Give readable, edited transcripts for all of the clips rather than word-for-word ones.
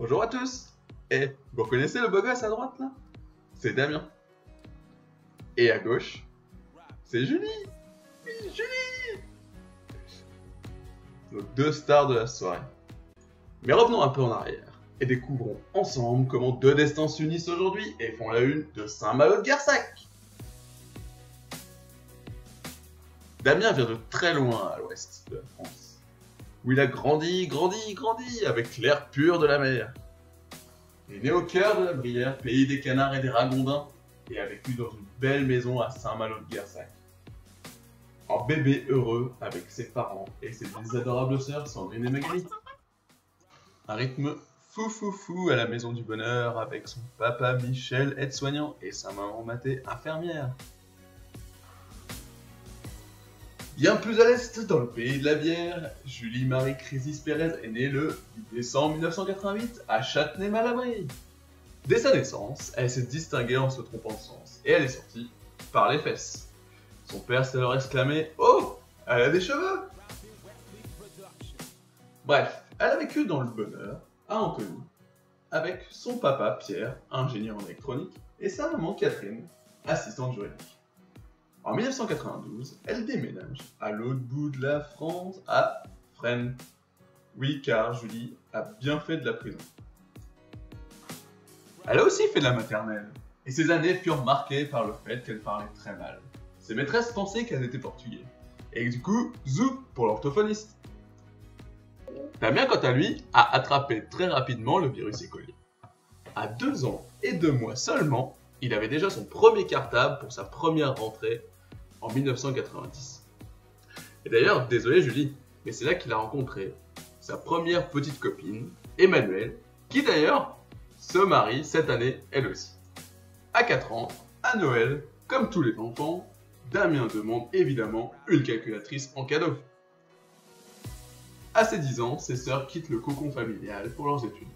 Bonjour à tous. Vous reconnaissez le beau gosse à droite là? C'est Damien. Et à gauche, c'est Julie. Oui, Julie. Nos deux stars de la soirée. Mais revenons un peu en arrière et découvrons ensemble comment deux destins s'unissent aujourd'hui et font la une de Saint-Malo-de-Garsac. Damien vient de très loin à l'ouest de la France, où il a grandi avec l'air pur de la mer. Il est né au cœur de la Brière, pays des canards et des ragondins, et a vécu dans une belle maison à Saint-Malo-de-Garsac. Un bébé heureux avec ses parents et ses deux adorables sœurs Sandrine et Magali. Un rythme fou à la maison du bonheur avec son papa Michel, aide-soignant, et sa maman Mathé, infirmière. Bien plus à l'est, dans le pays de la bière, Julie-Marie Crisis Pérez est née le 10 décembre 1988 à Châtenay-Malabry. Dès sa naissance, elle s'est distinguée en se trompant de sens, et elle est sortie par les fesses. Son père s'est alors exclamé « Oh, elle a des cheveux !» Bref, elle a vécu dans le bonheur, à Antony, avec son papa Pierre, ingénieur en électronique, et sa maman Catherine, assistante juridique. En 1992, elle déménage à l'autre bout de la France, à Fresnes. Oui, car Julie a bien fait de la prison. Elle a aussi fait de la maternelle, et ses années furent marquées par le fait qu'elle parlait très mal. Ses maîtresses pensaient qu'elle était portugais, et du coup, zou pour l'orthophoniste. Damien, quant à lui, a attrapé très rapidement le virus écolier. À 2 ans et 2 mois seulement, il avait déjà son premier cartable pour sa première rentrée en 1990. Et d'ailleurs, désolé Julie, mais c'est là qu'il a rencontré sa première petite copine, Emmanuelle, qui d'ailleurs se marie cette année elle aussi. À 4 ans, à Noël, comme tous les enfants, Damien demande évidemment une calculatrice en cadeau. À ses 10 ans, ses sœurs quittent le cocon familial pour leurs études.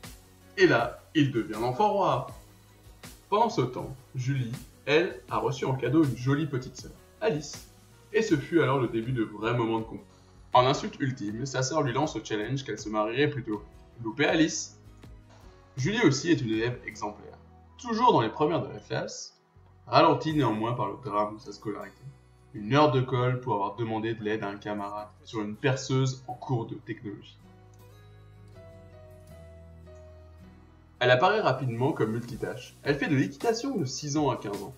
Et là, il devient l'enfant roi. Pendant ce temps, Julie, elle, a reçu en cadeau une jolie petite sœur, Alice. Et ce fut alors le début de vrais moments de conflit. En insulte ultime, sa sœur lui lance le challenge qu'elle se marierait plutôt. Louper Alice. Julie aussi est une élève exemplaire. Toujours dans les premières de la classe, ralentie néanmoins par le drame de sa scolarité. Une heure de colle pour avoir demandé de l'aide à un camarade sur une perceuse en cours de technologie. Elle apparaît rapidement comme multitâche. Elle fait de l'équitation de 6 ans à 15 ans.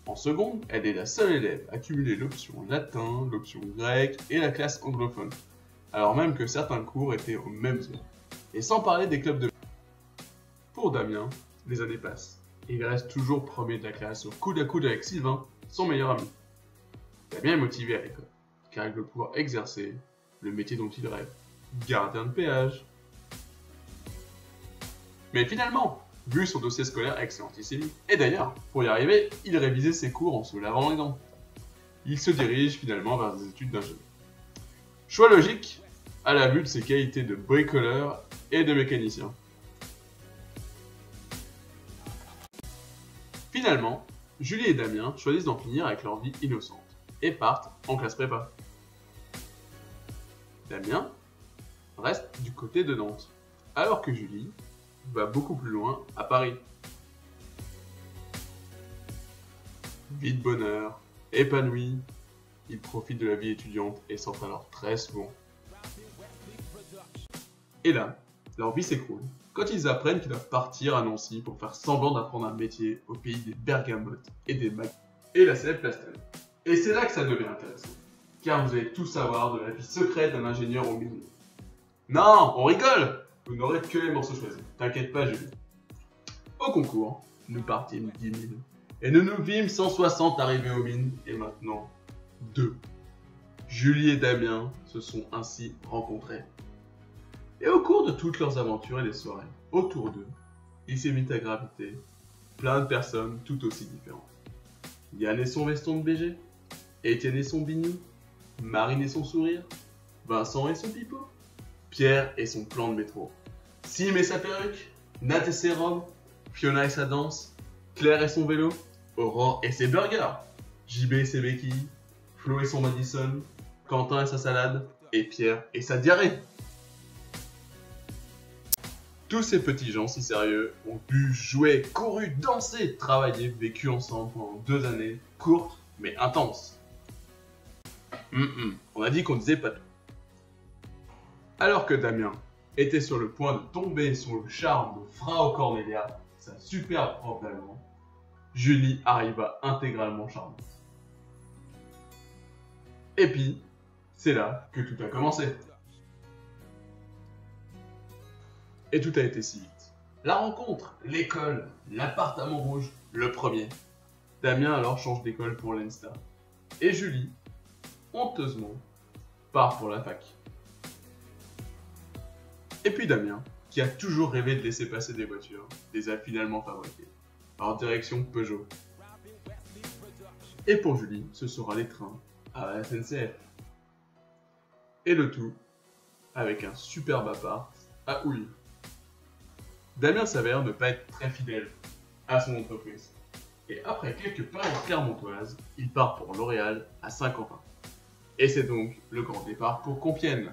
En seconde, elle est la seule élève à cumuler l'option latin, l'option grec et la classe anglophone, alors même que certains cours étaient aux mêmes heures. Et sans parler des clubs de... Pour Damien, les années passent, et il reste toujours premier de la classe au coude à coude avec Sylvain, son meilleur ami. Damien est motivé à l'école, car il veut pouvoir exercer le métier dont il rêve, gardien de péage. Mais finalement, vu son dossier scolaire excellentissime, et d'ailleurs, pour y arriver, il révisait ses cours en se lavant les dents. Il se dirige finalement vers des études d'ingénieur. Choix logique, à la vue de ses qualités de bricoleur et de mécanicien. Finalement, Julie et Damien choisissent d'en finir avec leur vie innocente, et partent en classe prépa. Damien reste du côté de Nantes, alors que Julie va beaucoup plus loin, à Paris. Vie de bonheur, épanoui, ils profitent de la vie étudiante et sortent alors très souvent. Et là, leur vie s'écroule quand ils apprennent qu'ils doivent partir à Nancy pour faire semblant d'apprendre un métier au pays des bergamotes et des mags et la célèbre Plastel. Et c'est là que ça devient intéressant, car vous allez tout savoir de la vie secrète d'un ingénieur au milieu. Non, on rigole! Vous n'aurez que les morceaux choisis, t'inquiète pas Julie. Au concours, nous partîmes 10 000, et nous nous vîmes 160 arrivés aux mines, et maintenant 2. Julie et Damien se sont ainsi rencontrés. Et au cours de toutes leurs aventures et des soirées, autour d'eux, il s'est mis à graviter plein de personnes tout aussi différentes. Yann et son veston de BG, Étienne et son bignou, Marine et son sourire, Vincent et son pipeau, Pierre et son plan de métro, Sim et sa perruque, Nat et ses robes, Fiona et sa danse, Claire et son vélo, Aurore et ses burgers, JB et ses béquilles, Flo et son Madison, Quentin et sa salade, et Pierre et sa diarrhée. Tous ces petits gens si sérieux ont bu, joué, couru, dansé, travaillé, vécu ensemble pendant 2 années, courtes mais intenses. On a dit qu'on disait pas tout. Alors que Damien était sur le point de tomber sur le charme de Frau Cornelia, sa superbe prof d'allemand, Julie arriva intégralement charmante. Et puis, c'est là que tout a commencé. Et tout a été si vite. La rencontre, l'école, l'appartement rouge, le premier. Damien alors change d'école pour l'ENSTA. Et Julie, honteusement, part pour la fac. Et puis Damien, qui a toujours rêvé de laisser passer des voitures, les a finalement fabriquées. Alors direction Peugeot. Et pour Julie, ce sera les trains à la SNCF. Et le tout avec un superbe appart à Houille. Damien s'avère ne pas être très fidèle à son entreprise. Et après quelques périodes clermontoises, il part pour L'Oréal à Saint-Quentin. Et c'est donc le grand départ pour Compiègne.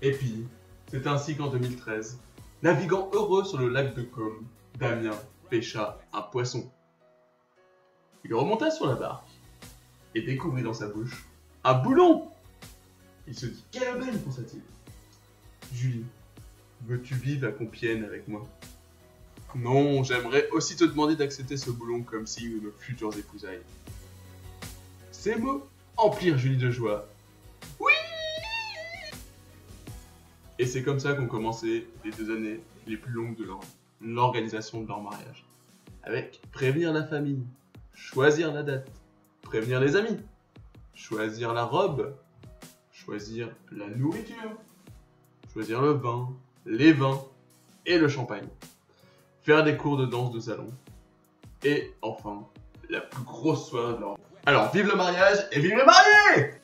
Et puis, c'est ainsi qu'en 2013, naviguant heureux sur le lac de Côme, Damien pêcha un poisson. Il remonta sur la barque et découvrit dans sa bouche un boulon. Il se dit « Quelle aubaine !» pensa-t-il. « Julie, veux-tu vivre à Compiègne avec moi ?»« Non, j'aimerais aussi te demander d'accepter ce boulon comme signe de nos futures épousailles. » Ces mots emplirent Julie de joie. Oui! Et c'est comme ça qu'ont commencé les 2 années les plus longues de l'organisation de leur mariage. Avec prévenir la famille, choisir la date, prévenir les amis, choisir la robe, choisir la nourriture, choisir le vin, les vins et le champagne, faire des cours de danse de salon, et enfin, la plus grosse soirée de leur vie. Alors, vive le mariage et vive les mariés!